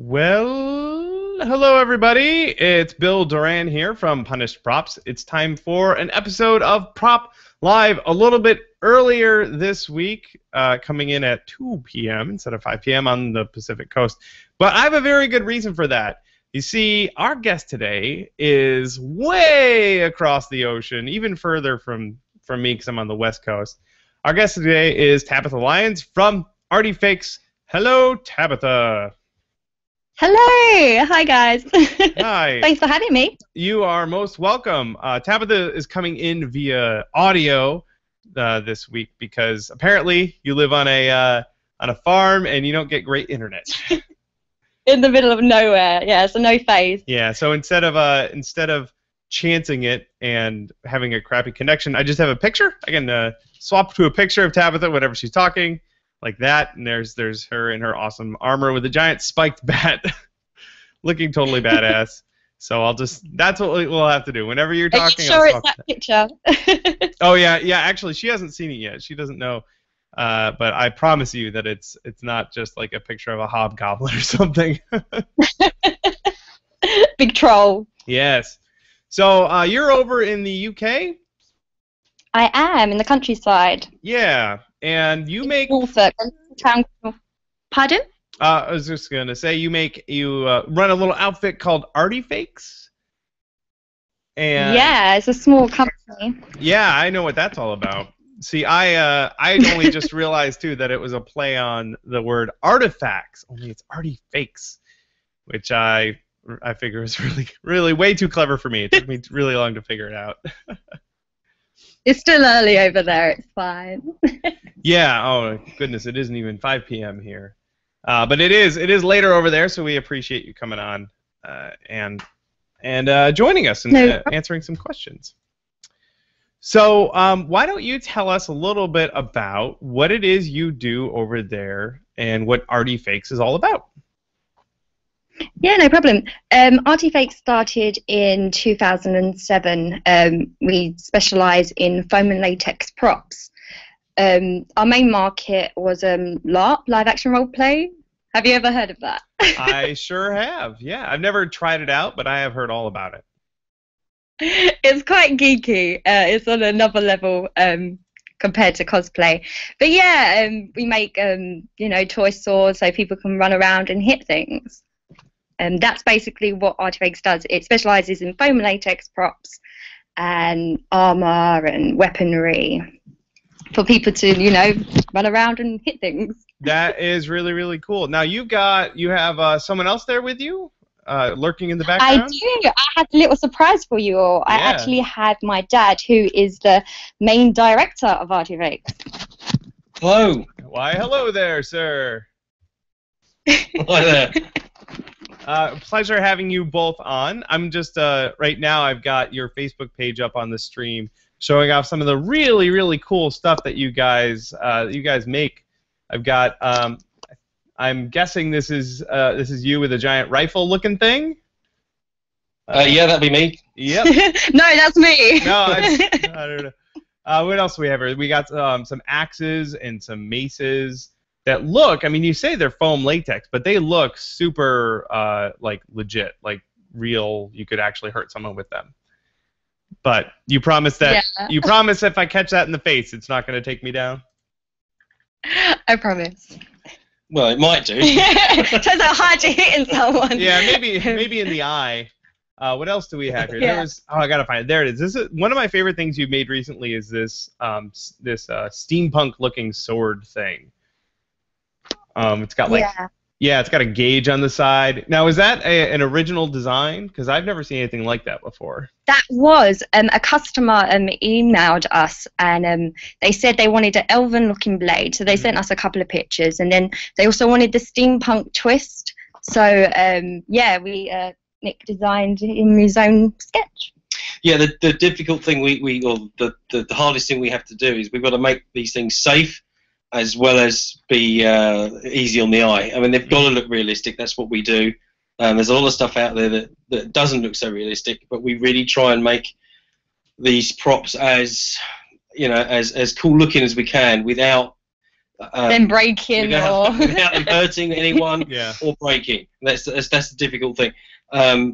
Well, hello everybody. It's Bill Duran here from Punished Props. It's time for an episode of Prop Live a little bit earlier this week, coming in at 2 p.m. instead of 5 p.m. on the Pacific Coast. But I have a very good reason for that. You see, our guest today is way across the ocean, even further from me because I'm on the West Coast. Our guest today is Tabby Lions from Artyfakes. Hello, Tabitha. Hello! Hi, guys. Hi. Thanks for having me. You are most welcome. Tabitha is coming in via audio this week because apparently you live on a farm and you don't get great internet. In the middle of nowhere, yeah, so no phase. Yeah, so instead of chancing it and having a crappy connection, I just have a picture. I can swap to a picture of Tabitha whenever she's talking. Like that, and there's her in her awesome armor with a giant spiked bat, looking totally badass. So that's what we'll have to do. Whenever you're talking, Are you sure it's that picture? Oh yeah. Actually, she hasn't seen it yet. She doesn't know. But I promise you that it's not just like a picture of a hobgoblin or something. Big troll. Yes. So you're over in the UK? I am in the countryside. Yeah. And you make Norfolk, town. Pardon? I was just gonna say you run a little outfit called Artyfakes. And yeah, it's a small company. Yeah, I know what that's all about. See, I only just realized too that it was a play on the word artifacts. Only it's Artyfakes, which I figure is really way too clever for me. It took me really long to figure it out. It's still early over there. It's fine. Yeah. Oh goodness, it isn't even 5 p.m. here, but it is later over there. So we appreciate you coming on and joining us and answering some questions. So why don't you tell us a little bit about what it is you do over there and what Artyfakes is all about? Yeah, no problem. Artyfakes started in 2007. We specialise in foam and latex props. Our main market was LARP, live action role play. Have you ever heard of that? I sure have. Yeah, I've never tried it out, but I have heard all about it. It's quite geeky. It's on another level compared to cosplay. But yeah, we make toy swords so people can run around and hit things. That's basically what Artyfakes does. It specialises in foam and latex props and armour and weaponry for people to, run around and hit things. That is really cool. Now you have someone else there with you, lurking in the background? I do. I have a little surprise for you all. Yeah. I actually have my dad, who is the main director of Artyfakes. Hello. Why, hello there, sir. Hi there. Pleasure having you both on. I'm just right now I've got your Facebook page up on the stream showing off some of the really cool stuff that you guys make. I've got I'm guessing this is you with a giant rifle looking thing. Yeah, that'd be me. Yep. No, that's me. No, I don't know. What else do we have here? We got some axes and some maces that look, I mean, you say they're foam latex, but they look super, like, legit, like real. You could actually hurt someone with them. But you promise that you promise if I catch that in the face, it's not going to take me down? I promise. Well, it might do. Turns out hard to hit in someone. Yeah, maybe in the eye. What else do we have here? Yeah. I gotta find it. There it is. This is one of my favorite things you've made recently. Is this steampunk-looking sword thing? It's got like it's got a gauge on the side. Now, is that an original design? Because I've never seen anything like that before. That was a customer emailed us, and they said they wanted an elven-looking blade. So they sent us a couple of pictures, and then they also wanted the steampunk twist. So Nick designed in his own sketch. Yeah, the difficult thing the hardest thing we have to do is we've got to make these things safe as well as be easy on the eye. I mean, they've got to look realistic. That's what we do. There's a lot of stuff out there that doesn't look so realistic, but we really try and make these props as cool looking as we can without then breaking without them hurting anyone Yeah. or breaking. That's the difficult thing.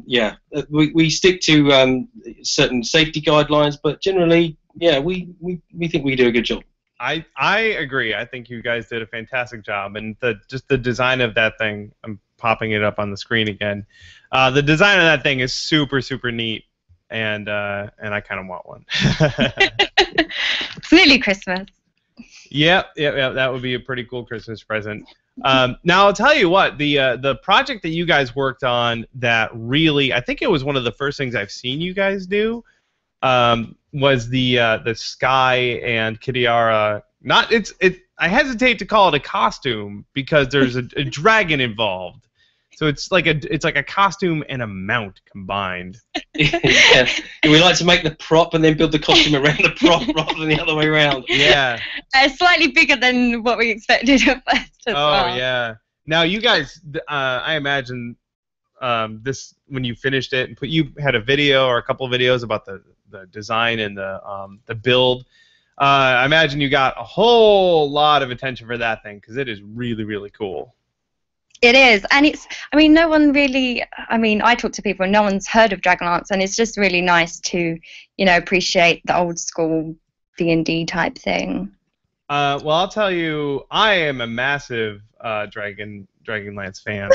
Yeah, we stick to certain safety guidelines, but generally, yeah, we think we do a good job. I agree. I think you guys did a fantastic job, and just the design of that thing. I'm popping it up on the screen again. The design of that thing is super neat, and I kind of want one. It's nearly Christmas. Yep, that would be a pretty cool Christmas present. Now I'll tell you what, the project that you guys worked on that really, I think it was one of the first things I've seen you guys do, was the Sky and Kitiara. I hesitate to call it a costume because there's a dragon involved. So it's like a costume and a mount combined. Yeah. We like to make the prop and then build the costume around the prop rather than the other way around. Yeah. Slightly bigger than what we expected at first as well. Oh yeah. Now you guys, I imagine this when you finished it and you had a video or a couple of videos about the design and the build. I imagine you got a whole lot of attention for that thing because it is really cool. It is, and no one really, I talk to people and no one's heard of Dragonlance, and it's just really nice to, appreciate the old school D&D type thing. Well, I'll tell you, I am a massive Dragonlance fan,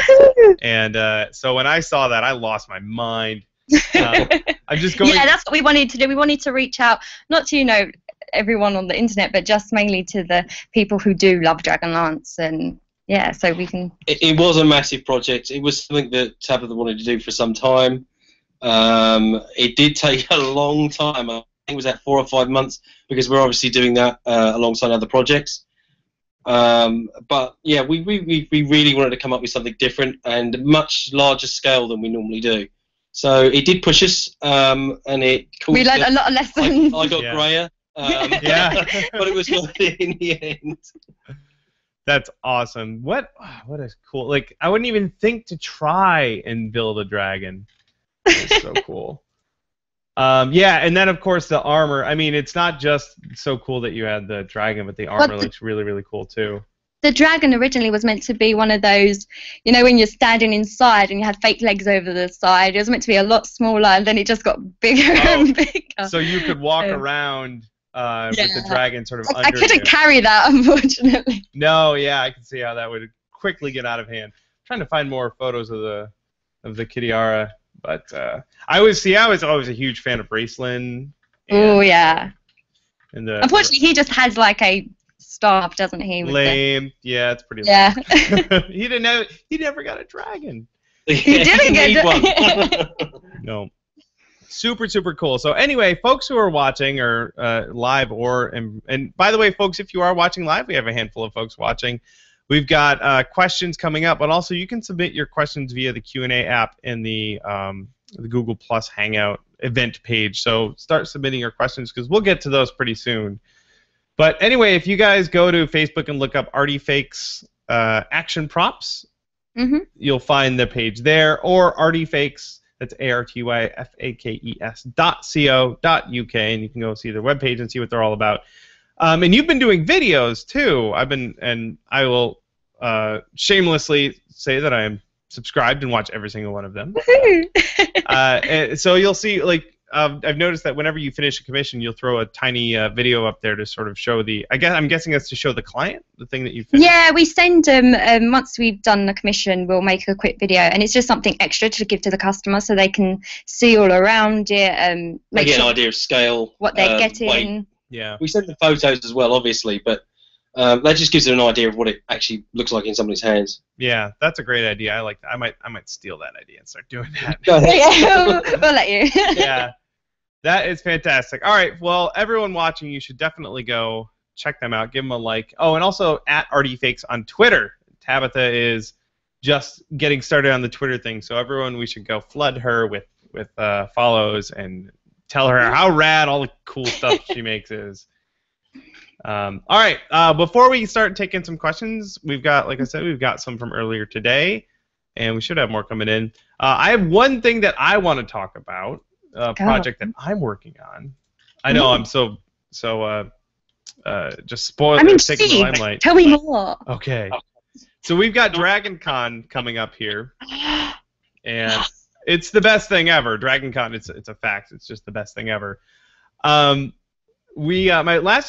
and so when I saw that, I lost my mind. I'm just going. Yeah, that's what we wanted to do. We wanted to reach out, not to, everyone on the internet, but just mainly to the people who do love Dragonlance, and yeah, so we can. It was a massive project. It was something that Tabitha wanted to do for some time. It did take a long time. I think it was at 4 or 5 months because we're obviously doing that alongside other projects. But yeah, we really wanted to come up with something different and much larger scale than we normally do. So it did push us, and it. We learned a lot of lessons. I got grayer. Yeah. But it was worth it in the end. That's awesome. What is cool? Like, I wouldn't even think to try and build a dragon. It's so cool. Yeah, and then of course the armor. I mean, it's not just so cool that you had the dragon, but the armor looks really cool too. The dragon originally was meant to be one of those, when you're standing inside and you had fake legs over the side. It was meant to be a lot smaller, and then it just got bigger and bigger. So you could walk around with the dragon sort of under I couldn't carry that, unfortunately. No, yeah, I can see how that would quickly get out of hand. I'm trying to find more photos of the Kitiara, but I was always a huge fan of Bracelin. Oh yeah. And unfortunately, he just has like a staff, doesn't he? Lame. Yeah, it's pretty. Yeah. Lame. He never got a dragon. He didn't get one. No. Super cool. So anyway, folks who are watching or live and by the way, folks, if you are watching live, we have a handful of folks watching. We've got questions coming up, but also you can submit your questions via the Q&A app in the Google Plus Hangout event page. So start submitting your questions because we'll get to those pretty soon. But anyway, if you guys go to Facebook and look up Artyfakes Action-Props, you'll find the page there, or Artyfakes. That's artyfakes.co.uk, and you can go see their webpage and see what they're all about. And you've been doing videos too. I will shamelessly say that I am subscribed and watch every single one of them. So you'll see, like, I've noticed that whenever you finish a commission, you'll throw a tiny video up there to sort of show I'm guessing that's to show the client the thing that you finished. Yeah, we send once we've done the commission, we'll make a quick video, and it's just something extra to give to the customer so they can see all around it. They get an idea of scale, what they're getting. Weight. Yeah. We send the photos as well, obviously, but that just gives them an idea of what it actually looks like in somebody's hands. Yeah, that's a great idea. I like that. I might steal that idea and start doing that. Go ahead. Yeah, we'll let you. Yeah. That is fantastic. All right, well, everyone watching, you should definitely go check them out. Give them a like. Oh, and also at Artyfakes on Twitter. Tabitha is just getting started on the Twitter thing, so everyone, we should go flood her with follows and tell her how rad all the cool stuff she makes is. All right, before we start taking some questions, we've got, like I said, we've got some from earlier today, and we should have more coming in. I have one thing that I want to talk about. Project that I'm working on. I know I'm so just spoil I mean, taking the Steve, limelight. tell me more. Okay. So we've got Dragon Con coming up here, and it's the best thing ever. Dragon Con, it's a fact. It's just the best thing ever. Last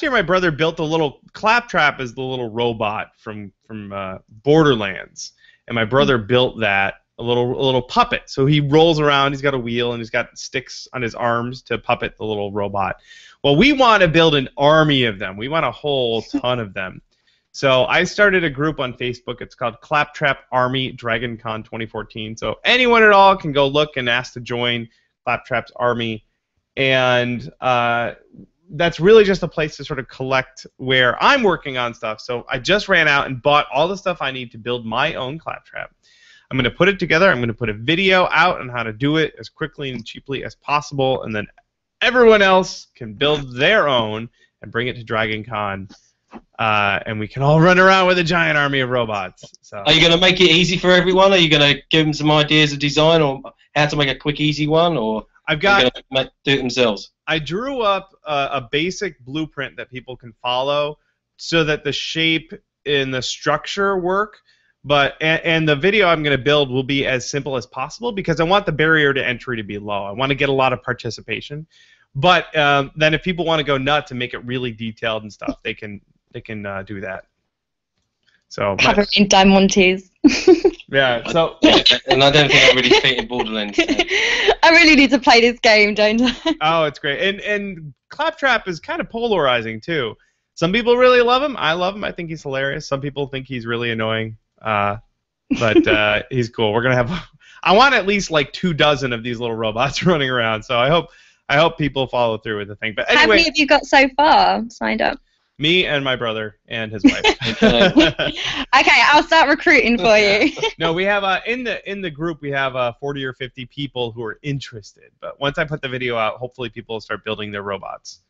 year my brother built a little Claptrap is the little robot from Borderlands, and my brother built that a little puppet. So he rolls around. He's got a wheel and he's got sticks on his arms to puppet the little robot. Well, we want to build an army of them. We want a whole ton of them. So I started a group on Facebook. It's called Claptrap Army Dragon Con 2014. So anyone at all can go look and ask to join Claptrap's Army, and that's really just a place to sort of collect where I'm working on stuff. So I just ran out and bought all the stuff I need to build my own Claptrap. I'm going to put it together. I'm going to put a video out on how to do it as quickly and cheaply as possible, and then everyone else can build their own and bring it to Dragon Con, and we can all run around with a giant army of robots. So, are you going to make it easy for everyone? Are you going to give them some ideas of design or how to make a quick, easy one, or I've got do it themselves? I drew up a basic blueprint that people can follow so that the shape and the structure work, but and the video I'm going to build will be as simple as possible because I want the barrier to entry to be low. I want to get a lot of participation, but then if people want to go nuts and make it really detailed and stuff, they can do that. So cover in diamantes. Yeah. So and I don't think I really fit in Borderlands. So. I really need to play this game, don't I? Oh, it's great. And Claptrap is kind of polarizing too. Some people really love him. I love him. I think he's hilarious. Some people think he's really annoying. But he's cool. We're gonna have. I want at least like 24 of these little robots running around. So I hope people follow through with the thing. But anyway, how many have you got so far signed up? Me and my brother and his wife. Okay, I'll start recruiting for you. No, we have in the group we have 40 or 50 people who are interested. But once I put the video out, hopefully people will start building their robots.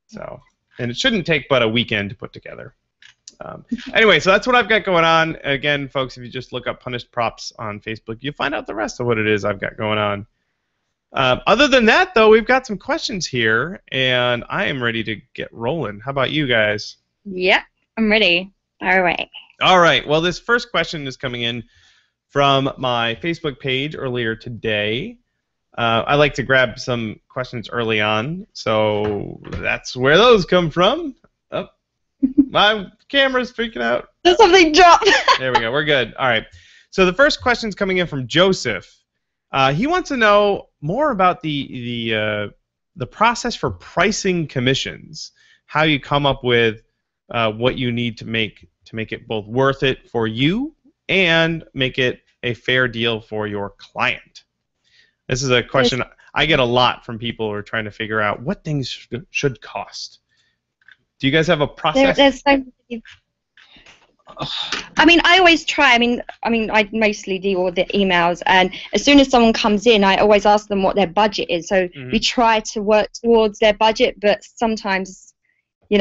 So, and it shouldn't take but a weekend to put together. Anyway, so that's what I've got going on. Again, folks, if you just look up Punished Props on Facebook, you'll find out the rest of what it is I've got going on. Other than that, though, we've got some questions here, and I am ready to get rolling. How about you guys? Yep, I'm ready. All right. All right. Well, this first question is coming in from my Facebook page earlier today. I like to grab some questions early on, so that's where those come from. Oh, my camera's freaking out. There's something dropped. There we go. We're good. All right. So the first question's coming in from Joseph. He wants to know more about the process for pricing commissions, how you come up with what you need to make it both worth it for you and make it a fair deal for your client. This is a question I get a lot from people who are trying to figure out what things should cost. Do you guys have a process? There's so many. I mean, I always try. I mean, I mostly do all the emails, and as soon as someone comes in, I always ask them what their budget is. So we try to work towards their budget, but sometimes, you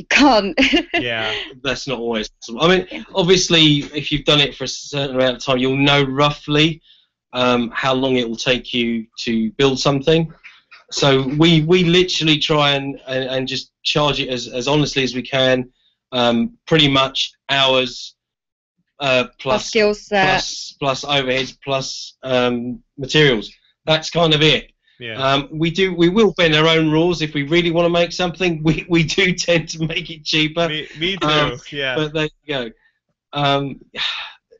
can't. Yeah, that's not always possible. I mean, obviously, if you've done it for a certain amount of time, you'll know roughly how long it will take you to build something. So we literally try and just charge it as honestly as we can. Pretty much hours plus skill set, plus overheads, plus materials. That's kind of it. Yeah. We will bend our own rules if we really want to make something. We do tend to make it cheaper. Me too. Yeah. But there you go.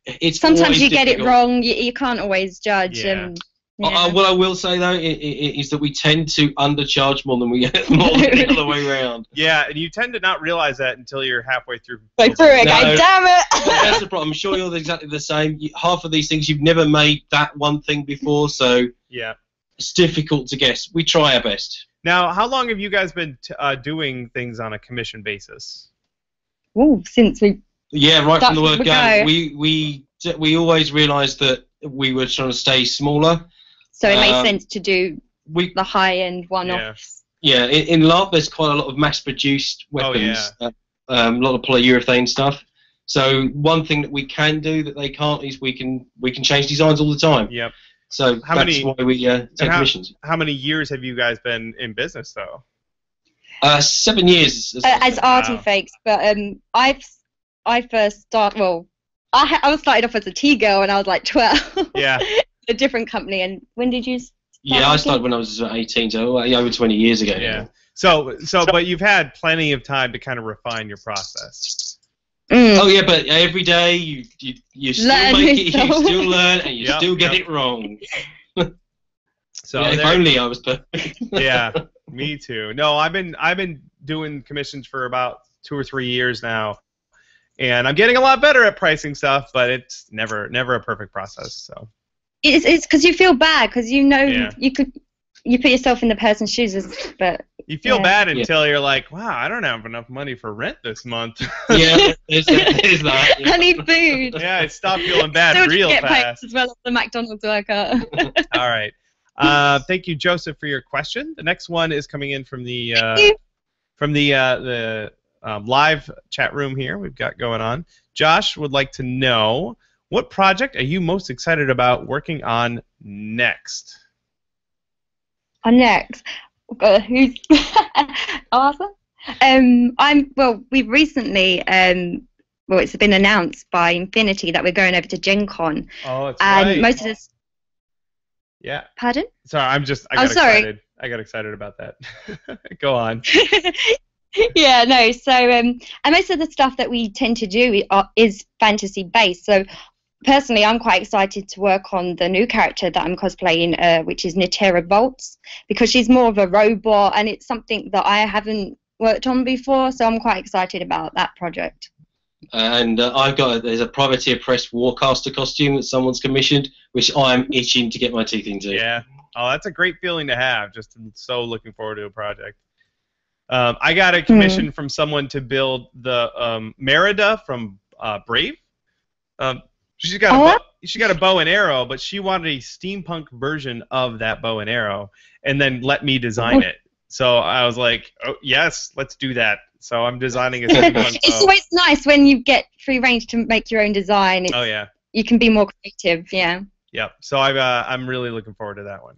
It's sometimes you difficult. Get it wrong. You can't always judge. Yeah. What I will say though is that we tend to undercharge more than we get, more than the other way around. Yeah, and you tend to not realize that until you're halfway through. Go through it, damn it! That's the problem. I'm sure you're exactly the same. Half of these things you've never made that one thing before, so yeah, it's difficult to guess. We try our best. Now, how long have you guys been doing things on a commission basis? Ooh, since we. Yeah, right from the word go. We always realised that we were trying to stay smaller. So it makes sense to do the high-end one-offs. Yeah, in LARP there's quite a lot of mass-produced weapons. Oh, yeah. A lot of polyurethane stuff. So one thing that we can do that they can't is we can change designs all the time. Yep. So that's why we take commissions. How many years have you guys been in business though? 7 years. As Artyfakes, but I first started. Well, I was started off as a tea girl when I was like 12. Yeah. A different company. And when did you? Yeah, I started when I was 18, so over 20 years ago. Yeah. So, but you've had plenty of time to kind of refine your process. Oh yeah, but every day you still make it, you still learn, and you still get it wrong. So if only I was perfect. Yeah, me too. No, I've been doing commissions for about 2 or 3 years now, and I'm getting a lot better at pricing stuff, but it's never a perfect process. So it's because you feel bad because you put yourself in the person's shoes, but you feel bad until you're like, wow, I don't have enough money for rent this month. Yeah, there's that. Yeah. I need food. Yeah, I stopped feeling bad real get fast. Paid as well as the McDonald's worker. All right. Thank you, Joseph, for your question. The next one is coming in from the live chat room here we've got going on. Josh would like to know, what project are you most excited about working on next? Who's awesome? We've recently it's been announced by Infinity that we're going over to Gen Con. Oh, that's right. Most of this. Yeah. Pardon? Sorry, I got excited. I got excited about that. Go on. Yeah, no. So, and most of the stuff that we tend to do is fantasy based. So, personally, I'm quite excited to work on the new character that I'm cosplaying, which is Nitera Bolts, because she's more of a robot, and it's something that I haven't worked on before. So, I'm quite excited about that project. And there's a Privateer Press Warcaster costume that someone's commissioned, which I'm itching to get my teeth into. Yeah. Oh, that's a great feeling to have. Just so looking forward to a project. I got a commission from someone to build the Merida from Brave. She's got a bow and arrow, but she wanted a steampunk version of that bow and arrow, and then let me design it. So I was like, oh, yes, let's do that. So I'm designing a steampunk bow. It's always nice when you get free range to make your own design. Oh yeah. You can be more creative. Yeah. Yep. So I'm really looking forward to that one.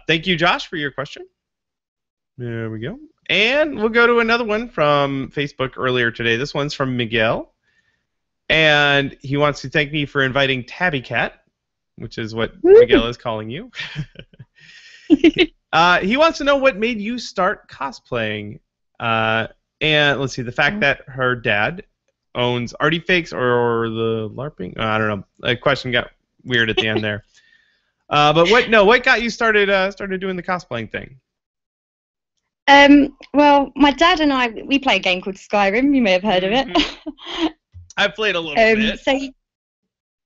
Thank you, Josh, for your question. There we go. And we'll go to another one from Facebook earlier today. This one's from Miguel. And he wants to thank me for inviting Tabby Cat, which is what Miguel is calling you. He wants to know what made you start cosplaying. And let's see, the fact that her dad owns Artyfakes or the LARPing. I don't know. The question got weird at the end there. But what got you started doing the cosplaying thing? Well, my dad and I, we play a game called Skyrim. You may have heard of it. I've played a little bit. So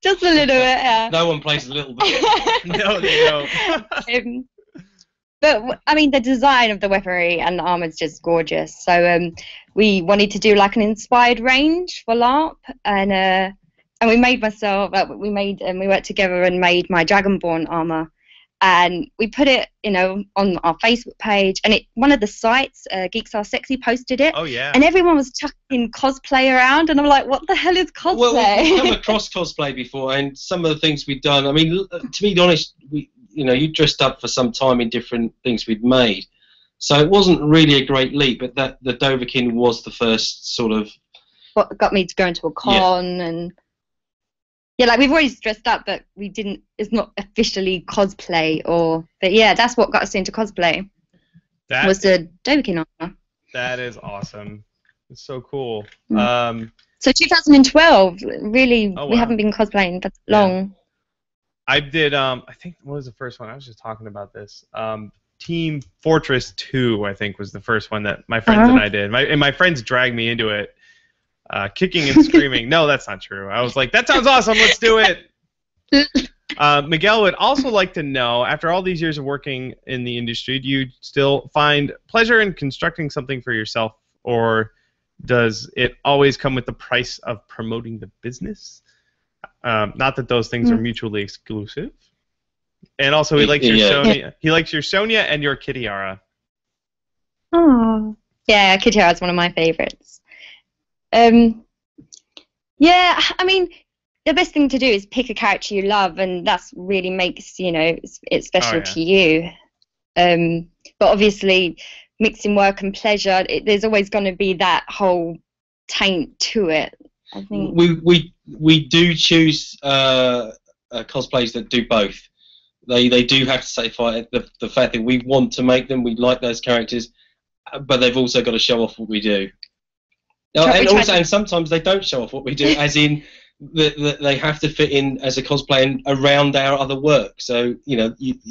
just a little bit, yeah. No one plays a little bit. No, they don't. But I mean, the design of the weaponry and the armor is just gorgeous. So we wanted to do like an inspired range for LARP, and we made we worked together and made my Dragonborn armor, and we put it, on our Facebook page, and one of the sites, Geeks Are Sexy, posted it. Oh yeah. And everyone was chucking cosplay around, and I'm like, what the hell is cosplay? Well, we've come across cosplay before, and some of the things we've done. I mean, to be honest, you dressed up for some time in different things we'd made, so it wasn't really a great leap. But the Dovahkiin was the first sort of what got me to go into a con and. Yeah, like we've always dressed up, but we didn't. It's not officially cosplay, but yeah, that's what got us into cosplay. That was the Dovahkiin armor. That is awesome. It's so cool. So 2012, really, we haven't been cosplaying that long. I did. I think what was the first one? I was just talking about this. Team Fortress 2, I think, was the first one that my friends and I did. My friends dragged me into it. Kicking and screaming. No, that's not true. I was like, that sounds awesome. Let's do it. Miguel would also like to know, after all these years of working in the industry, do you still find pleasure in constructing something for yourself, or does it always come with the price of promoting the business? Not that those things are mutually exclusive. And also, he likes your Sonia. He likes your Sonia and your Kitiara. Oh, yeah, Kitiara is one of my favorites. Yeah, I mean, the best thing to do is pick a character you love, and that's really makes it special to you. But obviously, mixing work and pleasure, there's always going to be that whole taint to it, I think. We do choose cosplays that do both. They do have to satisfy the fact that we want to make them, we like those characters, but they've also got to show off what we do. And sometimes they don't show off what we do, as in they have to fit in as a cosplay and around our other work. So you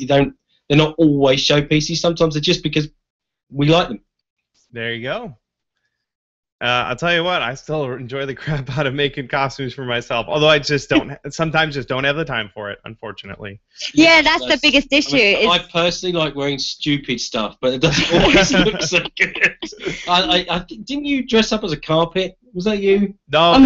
don't. They're not always showpieces. Sometimes they're just because we like them. There you go. I'll tell you what, I still enjoy the crap out of making costumes for myself, although I just sometimes just don't have the time for it, unfortunately. Yeah, that's the biggest issue. I personally like wearing stupid stuff, but it doesn't always look so good. Didn't you dress up as a carpet? Was that you? No,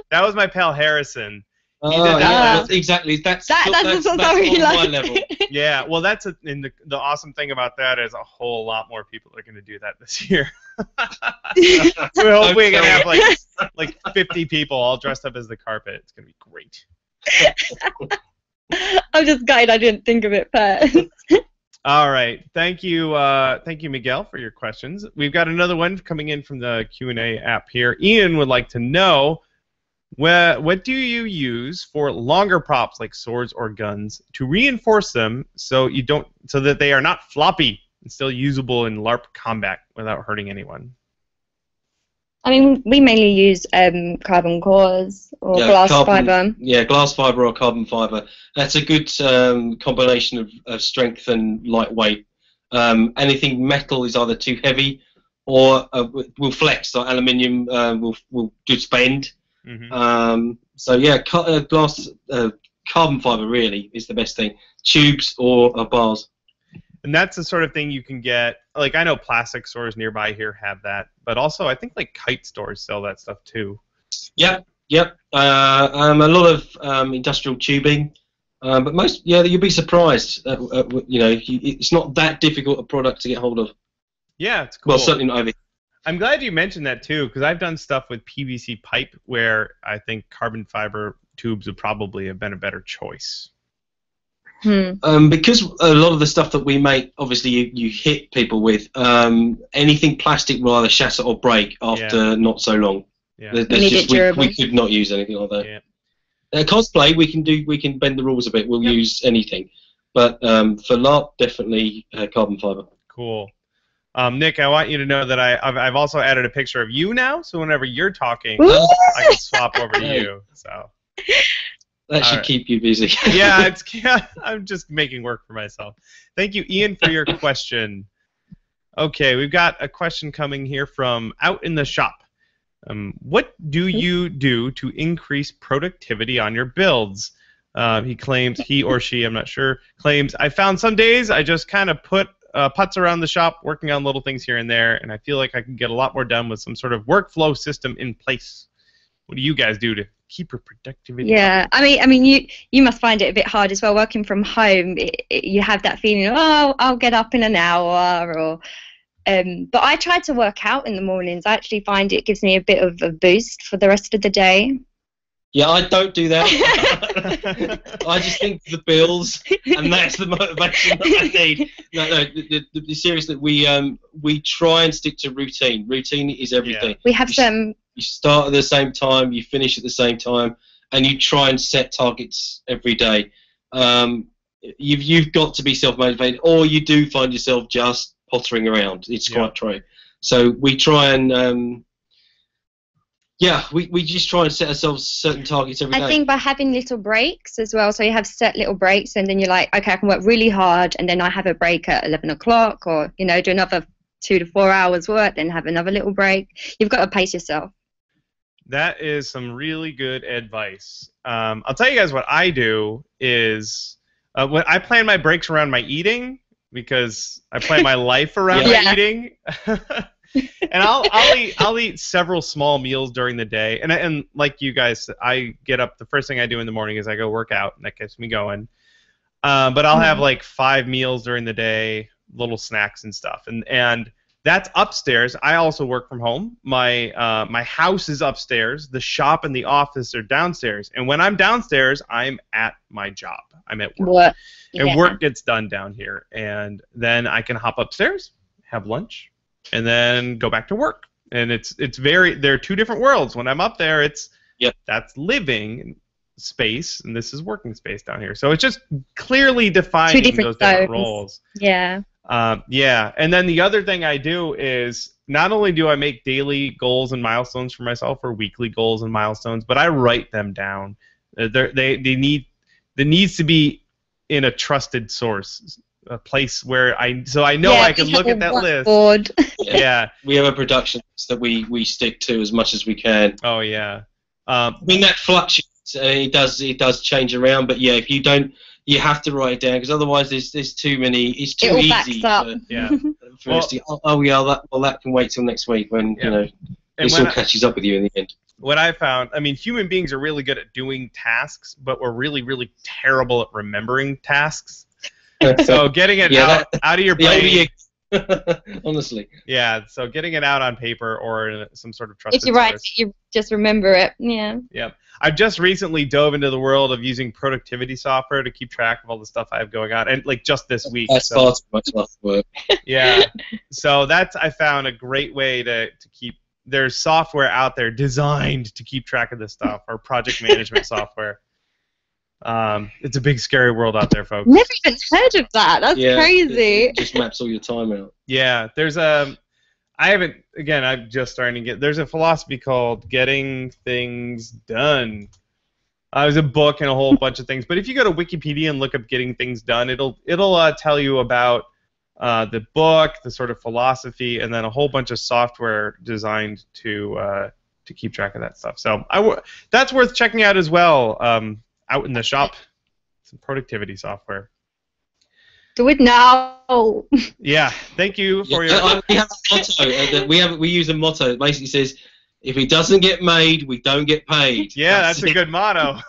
that was my pal Harrison. Exactly. That's on my level. Yeah, well, the awesome thing about that is a whole lot more people are going to do that this year. We hope we can have like 50 people all dressed up as the carpet. It's going to be great. I'm just glad I didn't think of it first. All right, thank you, Miguel, for your questions. We've got another one coming in from the Q&A app here. Ian would like to know, what do you use for longer props like swords or guns to reinforce them so that they are not floppy and still usable in LARP combat without hurting anyone? I mean, we mainly use carbon cores or glass fiber. Yeah, glass fiber or carbon fiber. That's a good combination of strength and lightweight. Anything metal is either too heavy or will flex. So aluminium will just bend. Mm-hmm. So yeah, glass, carbon fiber really is the best thing. Tubes or bars. And that's the sort of thing you can get. Like, I know plastic stores nearby here have that, but also I think like kite stores sell that stuff too. Yep. A lot of industrial tubing, but most, you'll be surprised. It's not that difficult a product to get hold of. Yeah, it's cool. Well, certainly not over. I'm glad you mentioned that too, because I've done stuff with PVC pipe where I think carbon fiber tubes would probably have been a better choice. Because a lot of the stuff that we make, obviously, you hit people with. Anything plastic will either shatter or break after not so long. Yeah. We could not use anything like that. Yeah. Cosplay, we can bend the rules a bit. We'll use anything, but for LARP, definitely carbon fiber. Cool. Nick, I want you to know that I've also added a picture of you now, so whenever you're talking, I can swap over to you. So. That should keep you busy. Yeah, I'm just making work for myself. Thank you, Ian, for your question. Okay, we've got a question coming here from Out in the Shop. What do you do to increase productivity on your builds? He or she, I'm not sure, claims, I found some days I just kind of put putts around the shop working on little things here and there, and I feel like I can get a lot more done with some sort of workflow system in place. What do you guys do to keep your productivity? Yeah, I mean, you must find it a bit hard as well. Working from home, you have that feeling, I'll get up in an hour, or. But I try to work out in the mornings. I actually find it gives me a bit of a boost for the rest of the day. Yeah, I don't do that. I just think of the bills, and that's the motivation that I need. No, seriously, we try and stick to routine. Routine is everything. Yeah. We have some. You start at the same time, you finish at the same time, and you try and set targets every day. You've got to be self-motivated, or you do find yourself just pottering around. It's quite true. So we try and we just try and set ourselves certain targets every day. I think by having little breaks as well, so you have set little breaks, and then you're like, okay, I can work really hard, and then I have a break at 11 o'clock, or do another 2 to 4 hours work, then have another little break. You've got to pace yourself. That is some really good advice. I'll tell you guys what I do is when I plan my breaks around my eating, because I plan my life around my eating. And I'll eat several small meals during the day, and like you guys, I get up. The first thing I do in the morning is I go work out, and that gets me going. But I'll have like 5 meals during the day, little snacks and stuff, and that's upstairs. I also work from home. My house is upstairs. The shop and the office are downstairs. And when I'm downstairs, I'm at my job. I'm at work. And work gets done down here. And then I can hop upstairs, have lunch, and then go back to work. And they're two different worlds. When I'm up there, that's living space, and this is working space down here. So it's just clearly defining those different roles. Yeah. Yeah. And then the other thing I do is not only do I make daily goals and milestones for myself, or weekly goals and milestones, but I write them down. There needs to be in a trusted source, a place where I know I can look at that list. Yeah. We have a production list that we stick to as much as we can. Oh yeah. I mean, that fluctuates. It does change around, but yeah, if you don't, you have to write it down, because otherwise there's too many. It's too easy. For us to, that can wait till next week when this all catches up with you in the end. What I found, I mean, human beings are really good at doing tasks, but we're really, really terrible at remembering tasks. So getting it out of your brain. Honestly. Yeah, so getting it out on paper or in some sort of trusted source. If you write, you just remember it. Yeah. Yep. I've just recently dove into the world of using productivity software to keep track of all the stuff I have going on, and like just this week. That's far too much work. Yeah. So I found a great way to keep. There's software out there designed to keep track of this stuff, or project management software. It's a big, scary world out there, folks. Never even heard of that. That's crazy. It just maps all your time out. Yeah, I'm just starting to get. There's a philosophy called getting things done. There's a book and a whole bunch of things. But if you go to Wikipedia and look up getting things done, it'll tell you about the book, the sort of philosophy, and then a whole bunch of software designed to keep track of that stuff. So that's worth checking out as well. Out in the shop, some productivity software. Do it now. Yeah, thank you for your. We have a motto. We use a motto. It basically says, "If it doesn't get made, we don't get paid." Yeah, that's a good motto.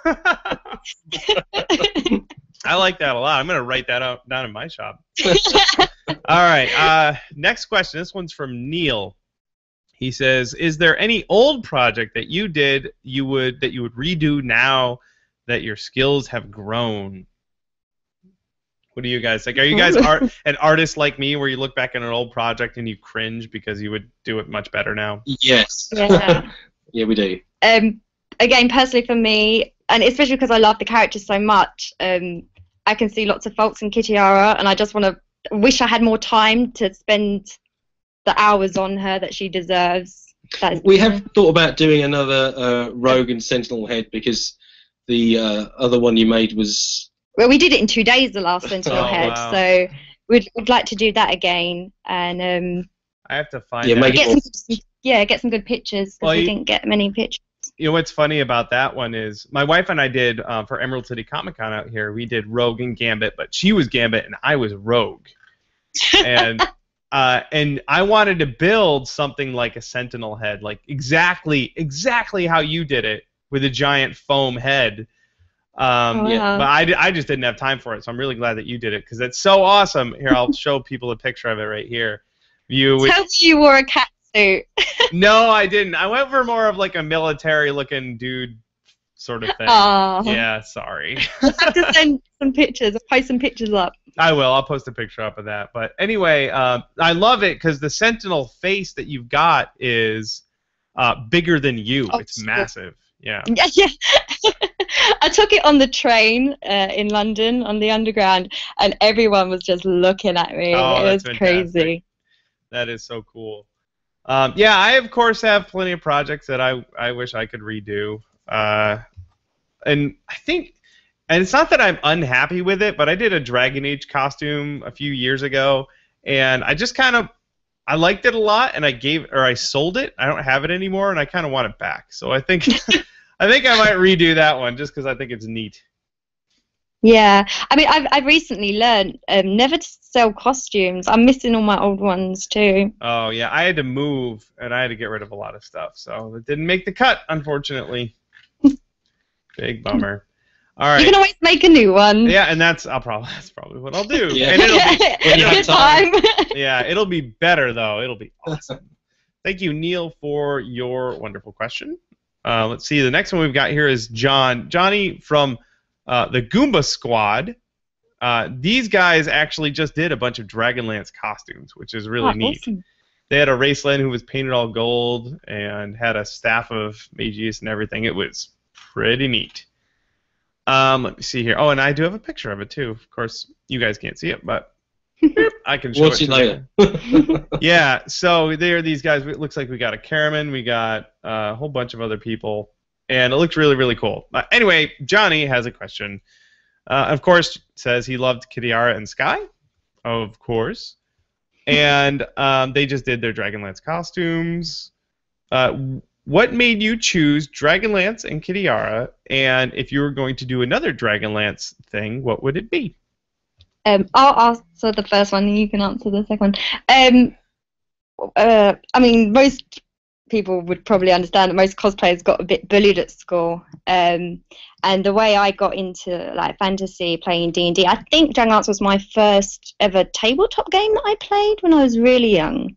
I like that a lot. I'm gonna write that down in my shop. All right. Next question. This one's from Neil. He says, "Is there any old project that you did that you would redo now that your skills have grown?" What do you guys think? Are you guys an artist like me, where you look back at an old project and you cringe because you would do it much better now? Yes. Yeah. Yeah, we do. Again, personally for me, and especially because I love the character so much, I can see lots of faults in Kitiara, and I just wish I had more time to spend the hours on her that she deserves. We have thought about doing another Rogue and Sentinel head, because the other one you made was... Well, we did it in 2 days, the last Sentinel head, wow. so we'd like to do that again, and I have to find get some good pictures, because we didn't get many pictures. You know what's funny about that one is my wife and I did for Emerald City Comic Con out here. We did Rogue and Gambit, but she was Gambit and I was Rogue, and I wanted to build something like a Sentinel head, like exactly how you did it, with a giant foam head. But I just didn't have time for it, so I'm really glad that you did it, because it's so awesome. Here, I'll show people a picture of it right here. Tell me you wore a cat suit. No, I didn't. I went for more of like a military-looking dude sort of thing. Aww. Yeah, sorry. You'll have to send some pictures. I'll post some pictures up. I will. I'll post a picture up of that. But anyway, I love it because the Sentinel face that you've got is bigger than you. Oh, it's massive. Yeah. Yeah. I took it on the train in London on the Underground, and everyone was just looking at me. Oh, it was fantastic. crazy. That is so cool. Yeah, I of course have plenty of projects that I wish I could redo. And I think, and it's not that I'm unhappy with it, but I did a Dragon Age costume a few years ago, and I just I liked it a lot, and I sold it. I don't have it anymore, and I kind of want it back. So I think I might redo that one just because I think it's neat. Yeah, I mean, I've recently learned never to sell costumes. I'm missing all my old ones too. Oh yeah, I had to move, and I had to get rid of a lot of stuff, so it didn't make the cut, unfortunately. Big bummer. All right. You can always make a new one. Yeah, and that's probably what I'll do. Yeah. And it'll be good time. Yeah, it'll be better though. It'll be awesome. Thank you, Neil, for your wonderful question. Let's see. The next one we've got here is Johnny from the Goomba Squad. These guys actually just did a bunch of Dragonlance costumes, which is really neat. Awesome. They had a Raceland who was painted all gold and had a staff of Magius and everything. It was pretty neat. Let me see here. Oh, and I do have a picture of it too. Of course, you guys can't see it, but I can show Watch it to later. Yeah, so there are these guys. It looks like we got a Caraman, we got a whole bunch of other people, and it looks really, really cool. Anyway, Johnny has a question. Of course, says he loved Kitiara and Sky. Of course. And they just did their Dragonlance costumes. What made you choose Dragonlance and Kitiara? And if you were going to do another Dragonlance thing, what would it be? I'll answer the first one, and you can answer the second one. I mean, most people would probably understand that most cosplayers got a bit bullied at school. And the way I got into like fantasy, playing D&D, I think Dragonlance was my first ever tabletop game that I played when I was really young.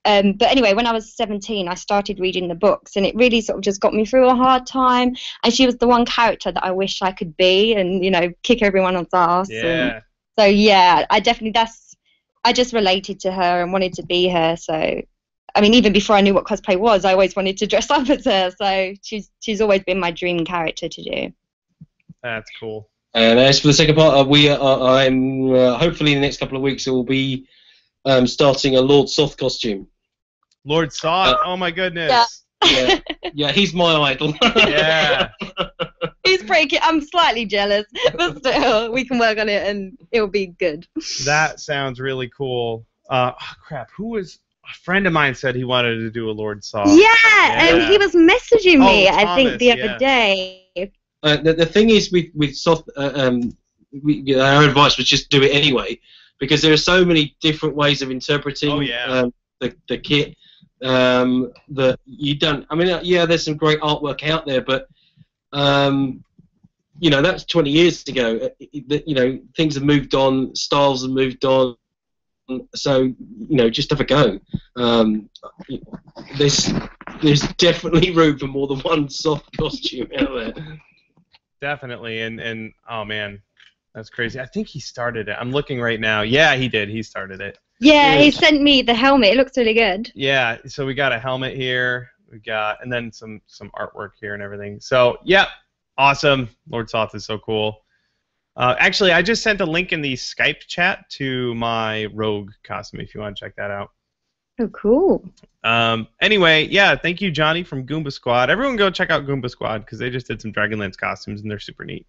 But anyway, when I was 17, I started reading the books, and it really sort of just got me through a hard time. And she was the one character that I wish I could be, and kick everyone's ass. Yeah. So yeah, I just related to her and wanted to be her. So, I mean, even before I knew what cosplay was, I always wanted to dress up as her. So she's always been my dream character to do. That's cool. And as for the second part, I'm hopefully in the next couple of weeks we'll be starting a Lord Soth costume. Lord Soth? Oh my goodness. Yeah, he's my idol. Yeah. He's pretty cute. I'm slightly jealous, but still, we can work on it and it'll be good. That sounds really cool. Crap, a friend of mine said he wanted to do a Lord Soth. Yeah, and he was messaging me, Thomas, I think, the other day. The thing is with Soth, our advice was just do it anyway, because there are so many different ways of interpreting the kit that you don't. I mean, yeah, there's some great artwork out there, but that's 20 years ago. Things have moved on, styles have moved on. So just have a go. There's definitely room for more than one soft costume out there. Definitely, and oh man, that's crazy. I think he started it. I'm looking right now. Yeah, he did. He started it. Yeah, he sent me the helmet. It looks really good. Yeah, so we got a helmet here. And then some artwork here and everything. So yeah, awesome. Lord Soth is so cool. Actually, I just sent a link in the Skype chat to my Rogue costume if you want to check that out. Oh, cool. Anyway, yeah, thank you, Johnny from Goomba Squad. Everyone go check out Goomba Squad because they just did some Dragonlance costumes and they're super neat.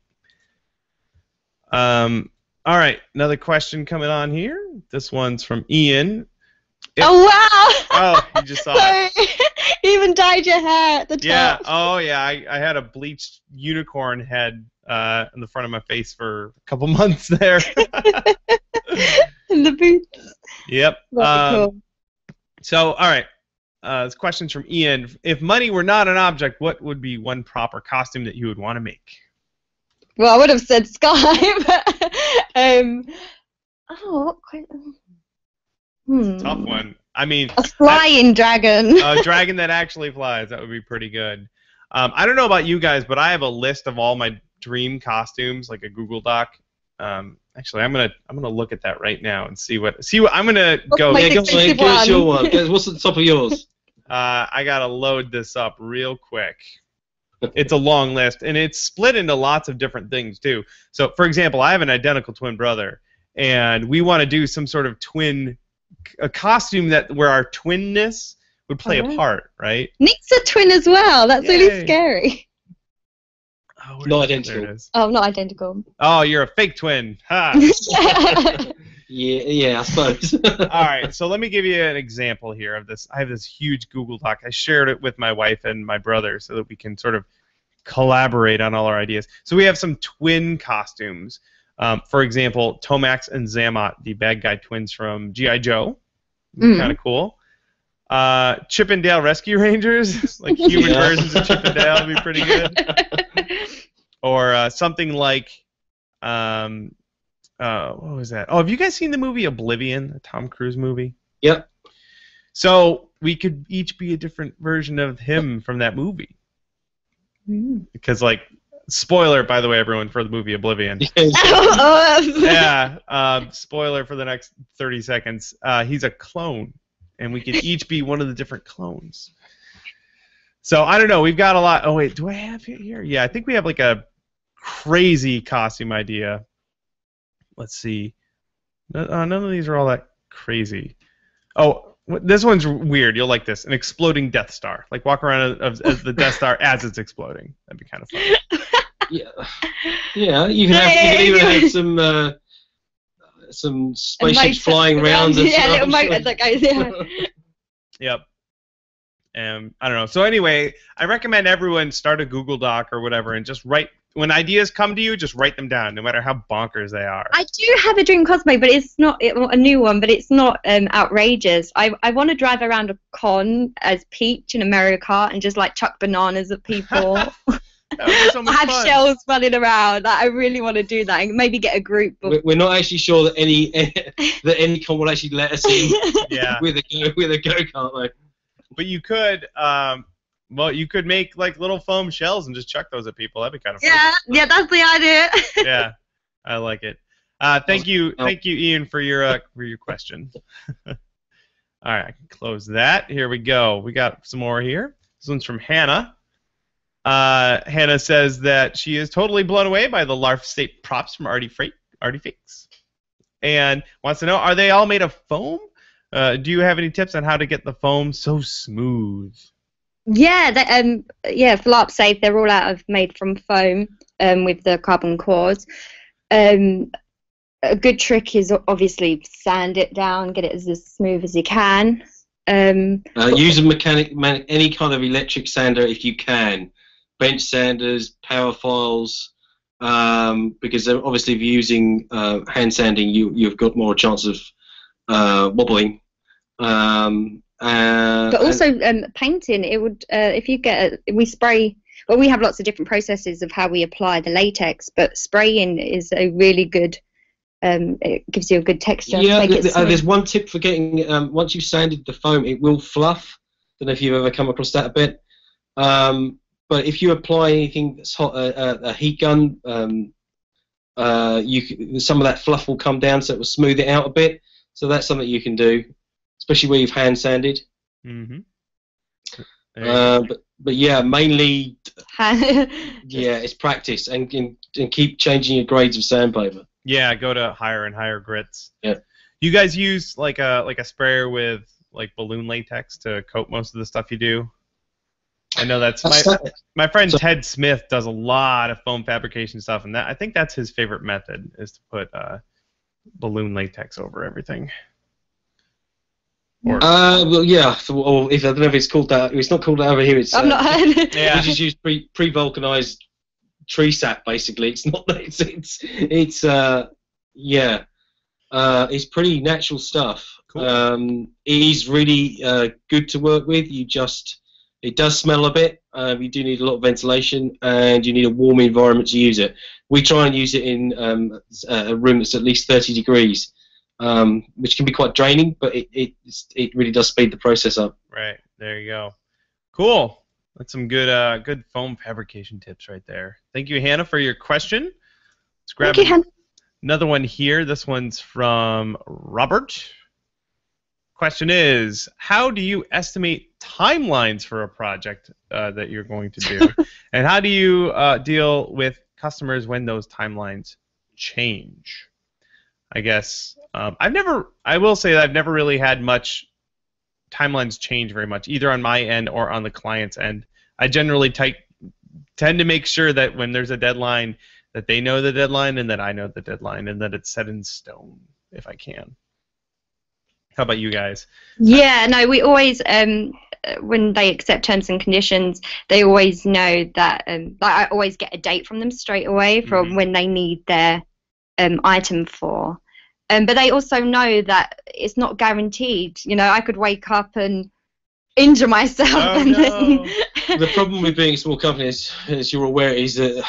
All right, another question coming on here. This one's from Ian. Oh, wow! Oh, you just saw it. You even dyed your hair at the top. Yeah, oh yeah, I had a bleached unicorn head in the front of my face for a couple months there. In the boots. Yep. Cool. So, all right. This question's from Ian. If money were not an object, what would be one proper costume that you would want to make? Well, I would have said Sky, but Tough one. I mean, a flying dragon. A dragon that actually flies. That would be pretty good. I don't know about you guys, but I have a list of all my dream costumes, like a Google Doc. Actually, I'm gonna look at that right now and see what I'm gonna go. Yeah, give us your one. What's at the top of yours? I gotta load this up real quick. It's a long list, and it's split into lots of different things too. So, for example, I have an identical twin brother, and we want to do some sort of a costume where our twinness would play a part, right? Nick's a twin as well. That's really scary. Oh, not identical. Oh, not identical. Oh, you're a fake twin. Ha. Yeah, I suppose. All right, so let me give you an example here of this. I have this huge Google Doc. I shared it with my wife and my brother so that we can sort of collaborate on all our ideas. So we have some twin costumes. For example, Tomax and Zammot, the bad guy twins from G.I. Joe. Kind of cool. Chip and Dale Rescue Rangers, like human versions of Chip and Dale would be pretty good. Or something like, what was that? Oh, have you guys seen the movie Oblivion, the Tom Cruise movie? Yep. So we could each be a different version of him from that movie. Because, like, Spoiler, by the way, everyone, for the movie Oblivion. Yeah, spoiler for the next 30 seconds. He's a clone, and we can each be one of the different clones. So, I don't know. We've got a lot. Oh, wait. Do I have it here? Yeah, I think we have like a crazy costume idea. Let's see. None of these are all that crazy. Oh, this one's weird. You'll like this. An exploding Death Star. Like, walk around as the Death Star as it's exploding. That'd be kind of fun. Yeah. You can even have some spaceships flying around. Yeah, little motors that goes. Yeah. Yep. I don't know. So anyway, I recommend everyone start a Google Doc or whatever and just write. When ideas come to you, just write them down, no matter how bonkers they are. I do have a dream cosplay, but it's not a new one, but it's not outrageous. I want to drive around a con as Peach in a Mario Kart and just like chuck bananas at people. That would be so much have fun. shells running around. Like, I really want to do that and maybe get a group. We're not actually sure that any con will actually let us in. Yeah. with a go-kart though. But you could. Well, you could make like little foam shells and just chuck those at people. That'd be kind of fun. Yeah, that's the idea. Yeah, I like it. Thank you, Ian, for your question. All right, I can close that. Here we go. We got some more here. This one's from Hannah. Hannah says that she is totally blown away by the LARP state props from Artyfakes, and wants to know, are they all made of foam? Do you have any tips on how to get the foam so smooth? Yeah, for LARP safe, they're all made from foam with the carbon cores. A good trick is obviously sand it down, get it as smooth as you can. Use any kind of electric sander if you can. Bench sanders, power files, because obviously if you're using hand sanding, you've got more chance of wobbling. But also painting, it would if you we spray. Well, we have lots of different processes of how we apply the latex, but spraying is a really good. It gives you a good texture. Yeah, there's one tip for getting. Once you've sanded the foam, it will fluff. Don't know if you've ever come across that a bit. But if you apply anything that's hot, a heat gun, some of that fluff will come down, so it will smooth it out a bit. So that's something you can do, especially where you've hand sanded. Mm-hmm. But yeah, mainly, it's practice and keep changing your grades of sandpaper. Yeah, go to higher and higher grits. Yeah. You guys use like a sprayer with like balloon latex to coat most of the stuff you do? I know that's my friend Ted Smith does a lot of foam fabrication stuff, and I think that's his favorite method, is to put balloon latex over everything. Well, yeah. If I don't know if it's called that. It's not called that over here. It's I've not heard it. Yeah. We just use pre-vulcanized tree sap. Basically, it's not. It's pretty natural stuff. Cool. It is really good to work with. It does smell a bit. You do need a lot of ventilation, and you need a warm environment to use it. We try and use it in a room that's at least 30 degrees. Which can be quite draining, but it really does speed the process up. Right, there you go. Cool. That's some good foam fabrication tips right there. Thank you, Hannah, for your question. Let's grab another one here. This one's from Robert. Question is, how do you estimate timelines for a project that you're going to do? And how do you deal with customers when those timelines change? I guess I will say that I've never really had much timelines change very much, either on my end or on the client's end. I generally tend to make sure that when there's a deadline, that they know the deadline and that I know the deadline, and that it's set in stone if I can. How about you guys? Yeah, no, we always, when they accept terms and conditions, they always know that, I always get a date from them straight away from when they need their item for. But they also know that it's not guaranteed. You know, I could wake up and injure myself. Oh, no. The problem with being a small company, as you're aware, is that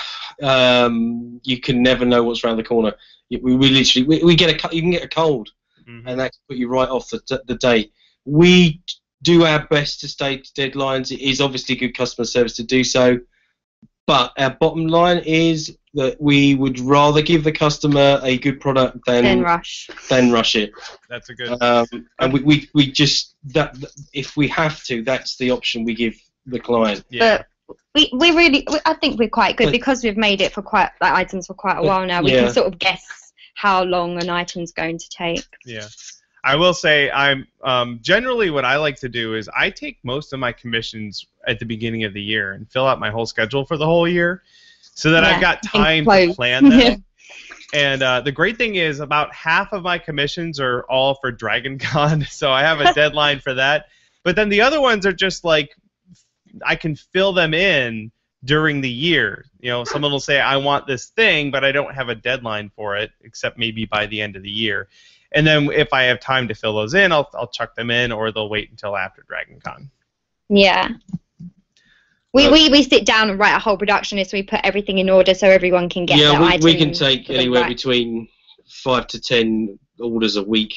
you can never know what's around the corner. We literally you can get a cold, and that can put you right off the date. We do our best to stay to deadlines. It is obviously good customer service to do so, But our bottom line is that we would rather give the customer a good product than rush it. That's a good. And we just that if we have to, that's the option we give the client. Yeah. But we really, I think we're quite good because we've made it for items for quite a while now. We can sort of guess how long an item's going to take. Yeah. I will say I'm generally what I like to do is I take most of my commissions at the beginning of the year and fill out my whole schedule for the whole year so that I've got time to plan them. And the great thing is about half of my commissions are all for Dragon Con, so I have a deadline for that. But then the other ones are just like I can fill them in during the year. You know, someone will say I want this thing, but I don't have a deadline for it except maybe by the end of the year. And then if I have time to fill those in, I'll chuck them in, or they'll wait until after Dragon Con. Yeah. We sit down and write a whole production list. We put everything in order so everyone can get their items. We can take anywhere between 5 to 10 orders a week.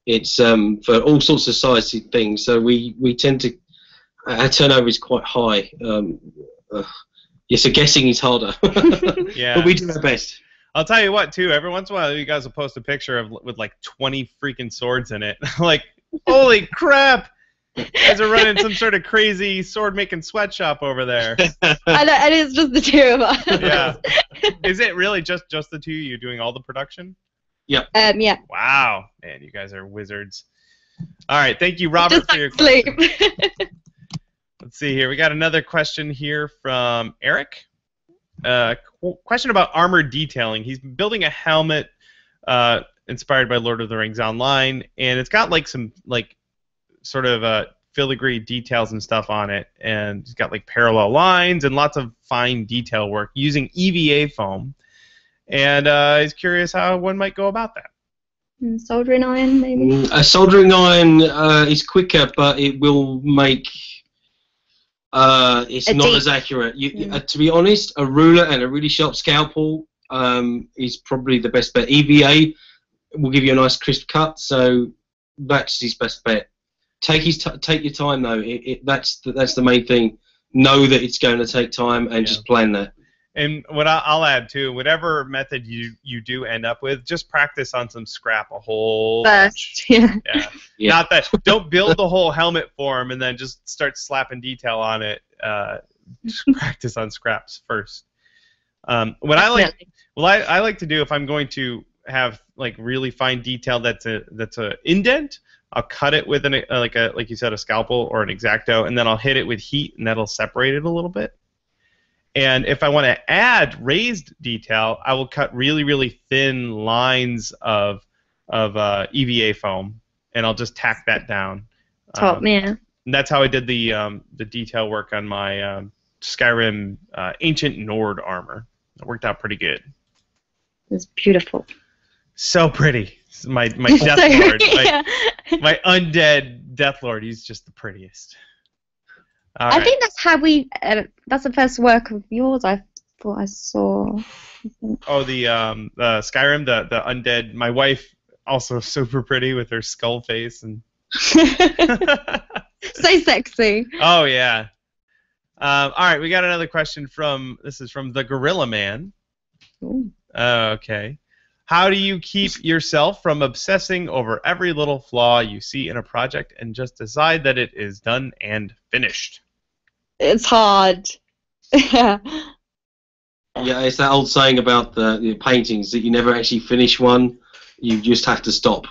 It's for all sorts of size things. So we tend to our turnover is quite high. So guessing is harder. Yeah. But we do our best. I'll tell you what, too. Every once in a while, you guys will post a picture with like 20 freaking swords in it. Like, holy crap! You guys are running some sort of crazy sword-making sweatshop over there. And it's just the two of us. Yeah. Is it really just the two of you doing all the production? Yeah. Yeah. Wow, man, you guys are wizards. All right, thank you, Robert, for your question. Let's see here. We got another question here from Eric. Question about armor detailing. He's building a helmet inspired by Lord of the Rings Online, and it's got like some like sort of filigree details and stuff on it, and it's got like parallel lines and lots of fine detail work using EVA foam. And he's curious how one might go about that. Soldering iron, maybe. A soldering iron is quicker, but it will make. It's not as accurate. To be honest, a ruler and a really sharp scalpel is probably the best bet. EVA will give you a nice crisp cut, so that's his best bet. Take your time though. That's the main thing. Know that it's going to take time and just plan that. And what I'll add too, whatever method you do end up with, just practice on some scrap a whole bunch. Yeah. Not that. Don't build the whole helmet form and then just start slapping detail on it. Just practice on scraps first. What I like to do if I'm going to have like really fine detail that's a indent, I'll cut it with like you said, a scalpel or an X-Acto, and then I'll hit it with heat, and that'll separate it a little bit. And if I want to add raised detail, I will cut really, really thin lines of EVA foam, and I'll just tack that down. And that's how I did the detail work on my Skyrim Ancient Nord armor. It worked out pretty good. It's beautiful. So pretty. My Death Lord, my undead Death Lord. He's just the prettiest. I think that's how that's the first work of yours I thought I saw. Oh, the Skyrim, the undead. My wife also super pretty with her skull face and. So sexy. Oh yeah. All right, we got another question this is from the Gorilla Man. Ooh. Okay. How do you keep yourself from obsessing over every little flaw you see in a project and just decide that it is done and finished? It's hard. Yeah, it's that old saying about the paintings that you never actually finish one. You just have to stop.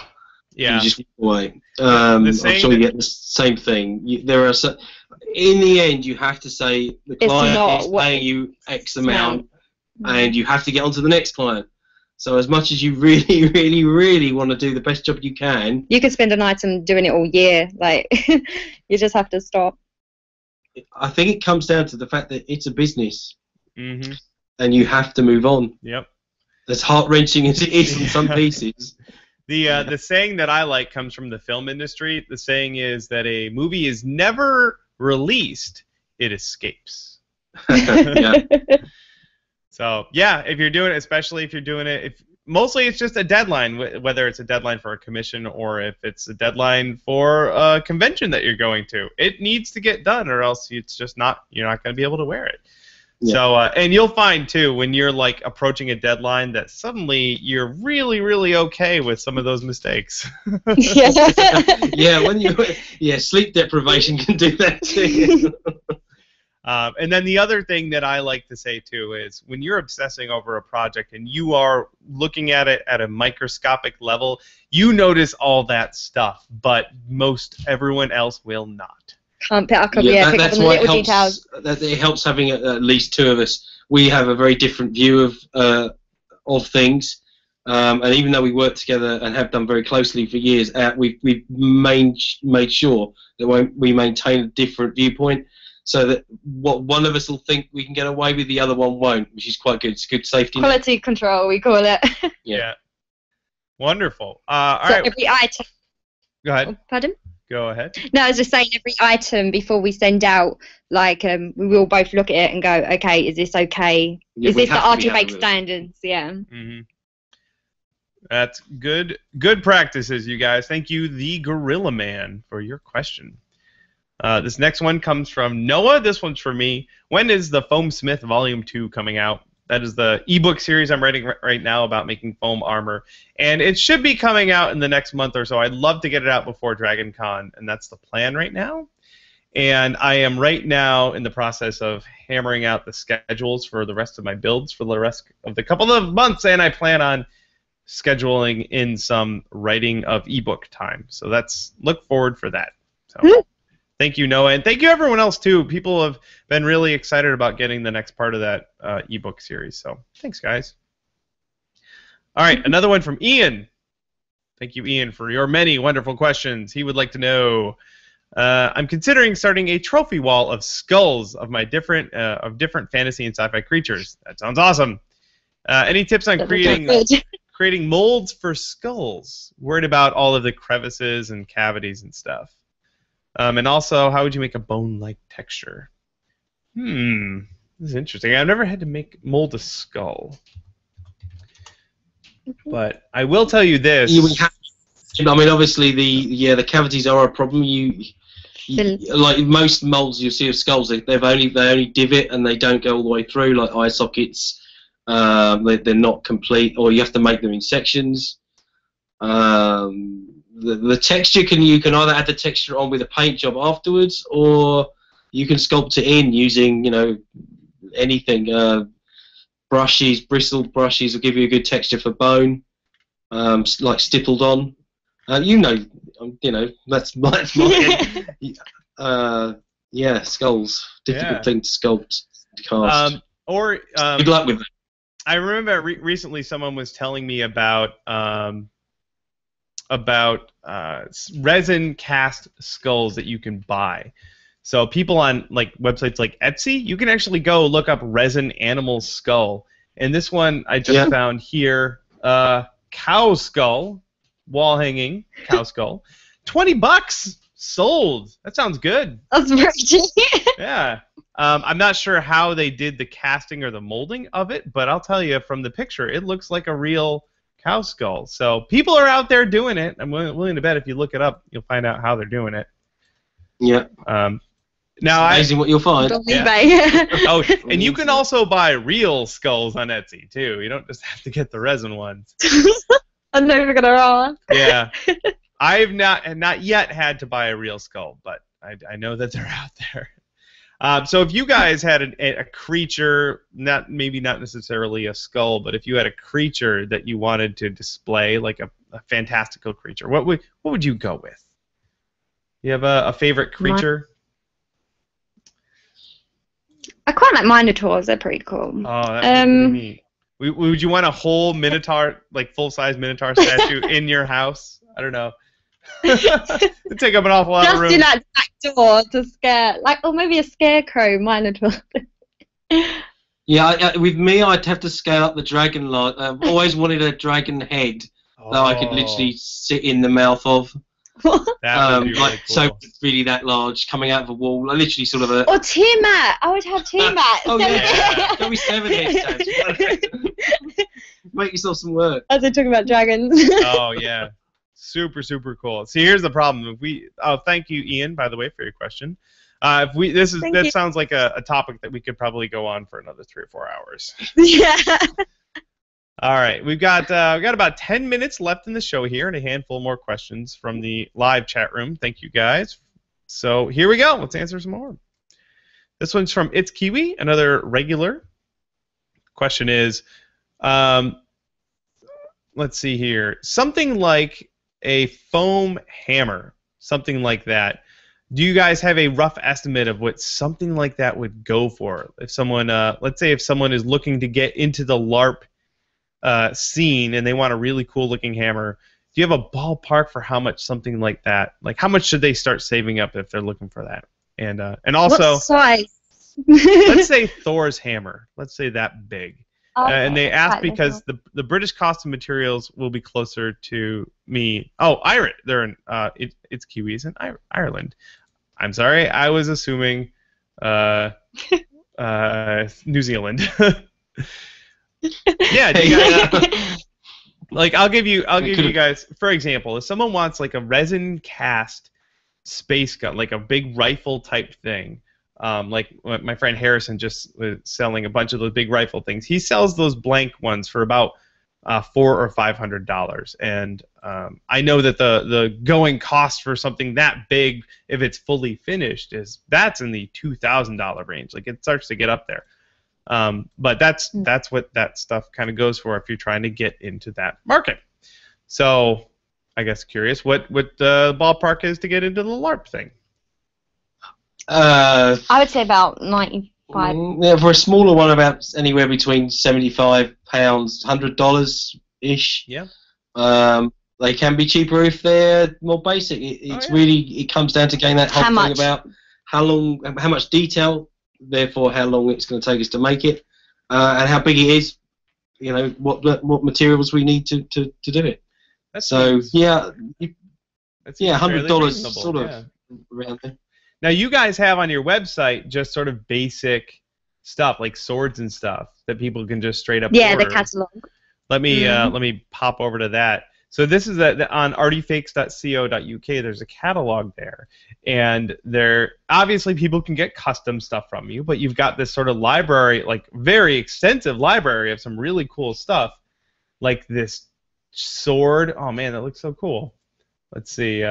Yeah. You just walk away. I'm sure you get the same thing. In the end, you have to say the client is paying you X amount, and you have to get on to the next client. So as much as you really, really, really want to do the best job you can, you could spend an item doing it all year. Like you just have to stop. I think it comes down to the fact that it's a business, and you have to move on. Yep. As heart-wrenching as it is in some pieces. The saying that I like comes from the film industry. The saying is that a movie is never released; it escapes. Yeah. So yeah, if you're doing it, especially if you're doing it, mostly it's just a deadline, whether it's a deadline for a commission or if it's a deadline for a convention that you're going to. It needs to get done, or else it's just you're not going to be able to wear it. Yeah. So, and you'll find too when you're like approaching a deadline that suddenly you're really, really okay with some of those mistakes. Yeah, sleep deprivation can do that too. And then the other thing that I like to say too is when you're obsessing over a project and you are looking at it at a microscopic level, you notice all that stuff, but most everyone else will not. Can't pick up on the little details. It helps having at least two of us. We have a very different view of things, and even though we work together and have done very closely for years, we've made sure that we maintain a different viewpoint, so that what one of us will think we can get away with, the other one won't, which is quite good. It's good safety. Quality control, we call it. Yeah. Wonderful. All so right. Every item. Go ahead. Oh, pardon? Go ahead. No, I was just saying every item before we send out, like, we will both look at it and go, okay, is this okay? Yeah, is this the Artyfakes Artyfakes standards? Yeah. Mm-hmm. That's good. Good practices, you guys. Thank you, the Gorilla Man, for your question. This next one comes from Noah. This one's for me. When is the Foam Smith Volume 2 coming out? That is the ebook series I'm writing right now about making foam armor. And it should be coming out in the next month or so. I'd love to get it out before Dragon Con, and that's the plan right now. And I am right now in the process of hammering out the schedules for the rest of my builds for the rest of the couple of months, and I plan on scheduling in some writing of ebook time. So look forward for that. So. Thank you, Noah, and thank you everyone else too. People have been really excited about getting the next part of that ebook series. So thanks, guys. All right, another one from Ian. Thank you, Ian, for your many wonderful questions. He would like to know: I'm considering starting a trophy wall of skulls of my different fantasy and sci-fi creatures. That sounds awesome. Any tips on creating molds for skulls? Worried about all of the crevices and cavities and stuff. And also, how would you make a bone-like texture? This is interesting. I've never had to mold a skull. But I will tell you this. I mean, obviously, the cavities are a problem. Like most molds you see of skulls, they only divot and they don't go all the way through, like eye sockets. They're not complete, or you have to make them in sections. The texture you can either add the texture on with a paint job afterwards, or you can sculpt it in using anything. Brushes, bristled brushes will give you a good texture for bone, like stippled on. That's my skulls, difficult thing to sculpt, to cast. Good luck with it. I remember recently someone was telling me about resin cast skulls that you can buy. So people on like websites like Etsy, you can actually go look up resin animal skull. And this one I just found here, cow skull, wall hanging cow skull, $20 sold. That sounds good. That's very cheap. Yeah. I'm not sure how they did the casting or the molding of it, but I'll tell you from the picture, it looks like a real cow skull. So people are out there doing it. I'm willing to bet if you look it up, you'll find out how they're doing it. Yeah. Now amazing what you'll find. Yeah. Oh, and you can also buy real skulls on Etsy too. You don't just have to get the resin ones. I'm never gonna ask. Yeah. I've not yet had to buy a real skull, but I know that they're out there. So if you guys had a creature, maybe not necessarily a skull, but if you had a creature that you wanted to display, like a fantastical creature, what would you go with? You have a favorite creature? I quite like Minotaurs. They're pretty cool. Oh, that's pretty neat. Would you want a whole Minotaur, like full-size Minotaur statue in your house? I don't know. It'd take up an awful lot of room. Just in that back door to scare, or maybe a scarecrow Minotaur. Yeah, with me, I'd have to scale up the dragon line. I've always wanted a dragon head that I could literally sit in the mouth of. That would be really cool. So it's really that large, coming out of a wall, literally sort of a. Or Tiamat. I would have Tiamat. Oh yeah, don't be 7 heads. Make yourself some work. As we're talking about dragons. Oh yeah. Super, super cool. See, here's the problem. Thank you, Ian, by the way, for your question. That sounds like a topic that we could probably go on for another 3 or 4 hours. Yeah. All right, we've got about 10 minutes left in the show here, and a handful more questions from the live chat room. Thank you, guys. So here we go. Let's answer some more. This one's from It's Kiwi, another regular. Question is, let's see here. Something like a foam hammer, something like that. Do you guys have a rough estimate of what something like that would go for? If someone, let's say if someone is looking to get into the LARP scene and they want a really cool looking hammer, do you have a ballpark for how much something like that, like how much should they start saving up if they're looking for that? And also, what size? Let's say Thor's hammer. Let's say that big. Okay, And they asked because the British cost of materials will be closer to me. Oh, Ireland. They're in it's Kiwis in Ireland. I'm sorry. I was assuming New Zealand. Yeah. Do you guys, like I'll give you guys, for example, if someone wants like a resin cast space gun, like a big rifle type thing. Like my friend Harrison just was selling a bunch of those big rifle things. He sells those blank ones for about $400 or $500, and I know that the going cost for something that big, if it's fully finished, that's in the $2,000 range. Like it starts to get up there. But that's what that stuff kind of goes for if you're trying to get into that market. So I guess curious what the ballpark is to get into the LARP thing. I would say about 95. Yeah, for a smaller one, about anywhere between £75, $100 ish. Yeah. They can be cheaper if they're more basic. It comes down to getting that whole thing about how much detail, therefore how long it's going to take us to make it, and how big it is. You know what materials we need to do it. $100 sort of around there. Now, you guys have on your website just sort of basic stuff, like swords and stuff, that people can just straight up order. The catalog. Let me pop over to that. So this is on artyfakes.co.uk. There's a catalog there, and there obviously people can get custom stuff from you, but you've got this sort of library, like very extensive library of some really cool stuff, like this sword. Oh man, that looks so cool. Let's see.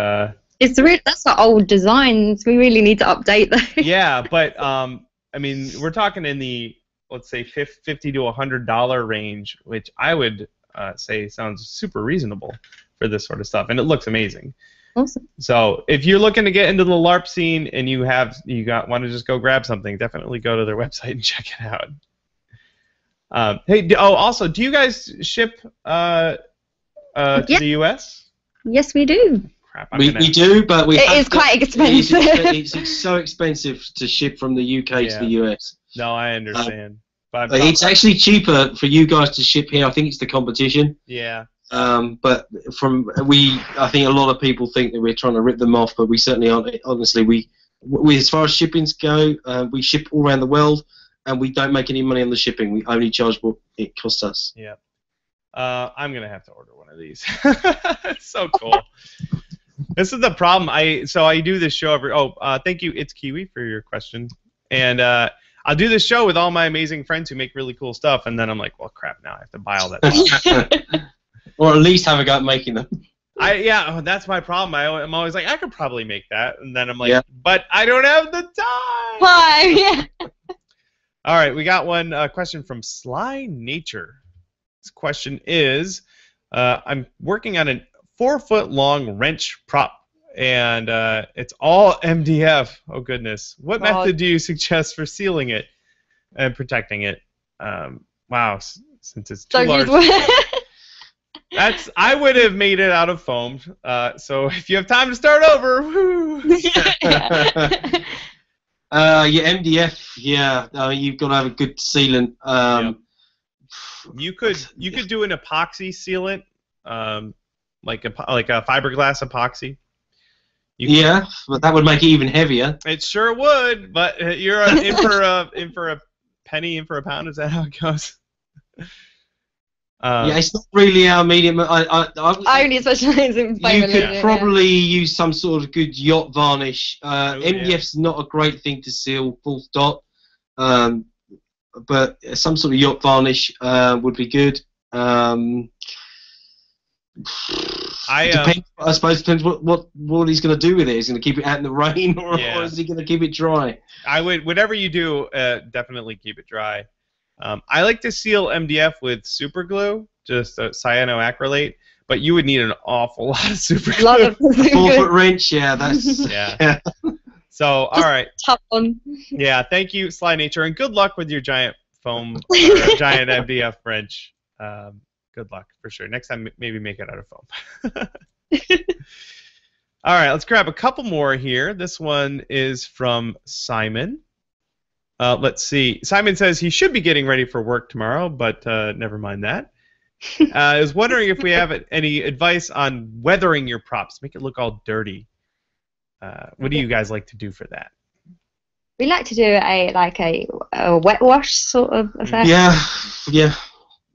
That's our old designs. We really need to update those. Yeah, but I mean, we're talking in the, let's say, $50 to $100 range, which I would say sounds super reasonable for this sort of stuff, and it looks amazing. Awesome. So if you're looking to get into the LARP scene and you want to just go grab something, definitely go to their website and check it out. Also, do you guys ship to the U.S.? Yes, we do. We do, but it is quite expensive. It's so expensive to ship from the UK to the US. No, I understand. It's actually cheaper for you guys to ship here. I think it's the competition. Yeah. But I think a lot of people think that we're trying to rip them off, but we certainly aren't. Honestly, we as far as shippings go, we ship all around the world, and we don't make any money on the shipping. We only charge what it costs us. Yeah. I'm gonna have to order one of these. It's so cool. This is the problem. I do this show every. Thank you, It's Kiwi, for your question. And I'll do this show with all my amazing friends who make really cool stuff, and then I'm like, well, crap, now I have to buy all that stuff. Or at least have a go at making them. That's my problem. I'm always like, I could probably make that, and then I'm like, but I don't have the time. Why? All right, we got one question from Sly Nature. This question is, I'm working on an 4-foot-long wrench prop, and it's all MDF. Oh goodness! What method do you suggest for sealing it and protecting it? Wow, since it's too large. I would have made it out of foam. So if you have time to start over, woo. MDF. Yeah, you've got to have a good sealant. You could do an epoxy sealant. Like a fiberglass epoxy. But that would make it even heavier. It sure would, but you're in for a penny, in for a pound. Is that how it goes? Yeah, it's not really our medium. I only specialise in foam You and could linen, probably use some sort of good yacht varnish. yeah. MDF's not a great thing to seal, full stop. But some sort of yacht varnish would be good. I suppose it depends what he's going to do with it. He's going to keep it out in the rain, or is he going to keep it dry? I would, whatever you do, definitely keep it dry. I like to seal MDF with super glue, just cyanoacrylate, but you would need an awful lot of super glue. A lot of 4-foot wrench, yeah, that's yeah. So, all right. Tough one. Yeah, thank you, Sly Nature, and good luck with your giant foam or giant MDF wrench. Good luck for sure. Next time, maybe make it out of foam. All right, let's grab a couple more here. This one is from Simon. Let's see. Simon says he should be getting ready for work tomorrow, but never mind that. I was wondering if we have any advice on weathering your props, make it look all dirty. What do you guys like to do for that? We like to do a wet wash sort of effect. Yeah.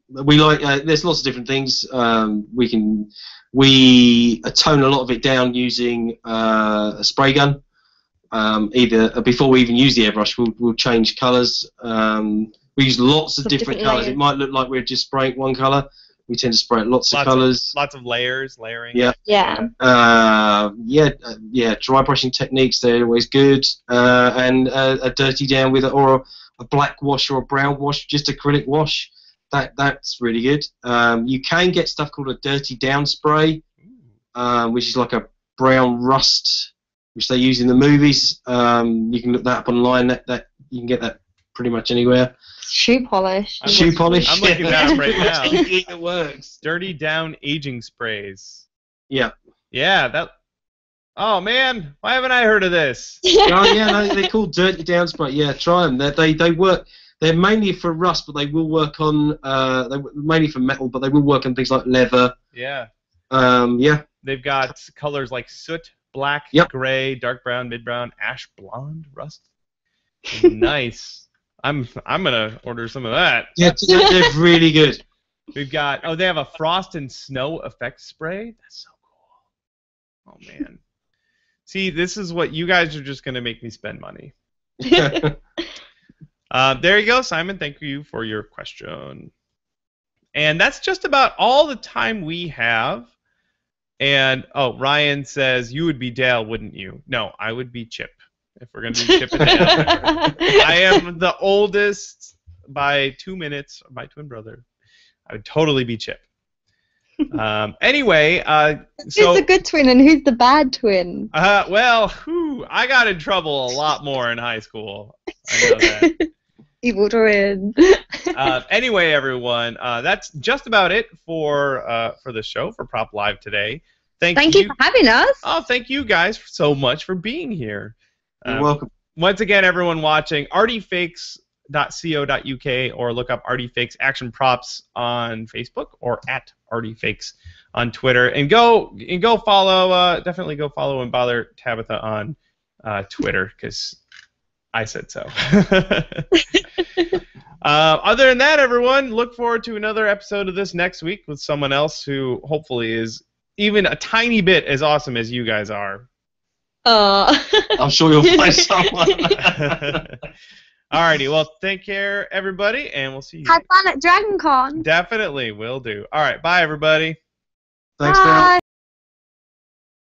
We like. There's lots of different things. We tone a lot of it down using a spray gun. Either before we even use the airbrush, we'll change colours. We use lots of different colours. It might look like we're just spraying one colour. We tend to spray lots of colours. Lots of layers, layering. Yeah. Dry brushing techniques, they're always good. And a dirty down with or a black wash or a brown wash, just acrylic wash. That's really good. You can get stuff called a dirty down spray, which is like a brown rust, which they use in the movies. You can look that up online. That you can get that pretty much anywhere. Shoe polish. Shoe polish. I'm looking that up right now. It works. Dirty down aging sprays. Yeah. Yeah, that. Oh man, why haven't I heard of this? No, they're called dirty down spray. Yeah, try them. They work. They're mainly for rust, but they will work on. Mainly for metal, but they will work on things like leather. Yeah. Yeah. They've got colors like soot, black, gray, dark brown, mid brown, ash blonde, rust. Nice. I'm gonna order some of that. Yeah, they're really good. We've got they have a frost and snow effect spray. That's so cool. Oh man. See, this is what you guys are just gonna make me spend money. There you go, Simon. Thank you for your question. And that's just about all the time we have. And Ryan says you would be Dale, wouldn't you? No, I would be Chip. If we're going to do Chip and Dale. I am the oldest by 2 minutes, my twin brother. I would totally be Chip. Anyway, who's the good twin and who's the bad twin? I got in trouble a lot more in high school. I know that. Evil twin. Anyway, everyone, that's just about it for the show, for Prop Live today. Thank you for having us. Oh, thank you guys so much for being here. You're welcome. Once again, everyone watching, artyfakes.co.uk, or look up Artyfakes Action-Props on Facebook or at Artyfakes on Twitter, and go follow. Definitely go follow and bother Tabitha on Twitter, because I said so. Other than that, everyone, look forward to another episode of this next week with someone else who hopefully is even a tiny bit as awesome as you guys are. I'm sure you'll find someone. Alrighty, well, take care, everybody, and we'll see you. Have fun at DragonCon. Definitely, will do. All right, bye, everybody. Thanks, Bill.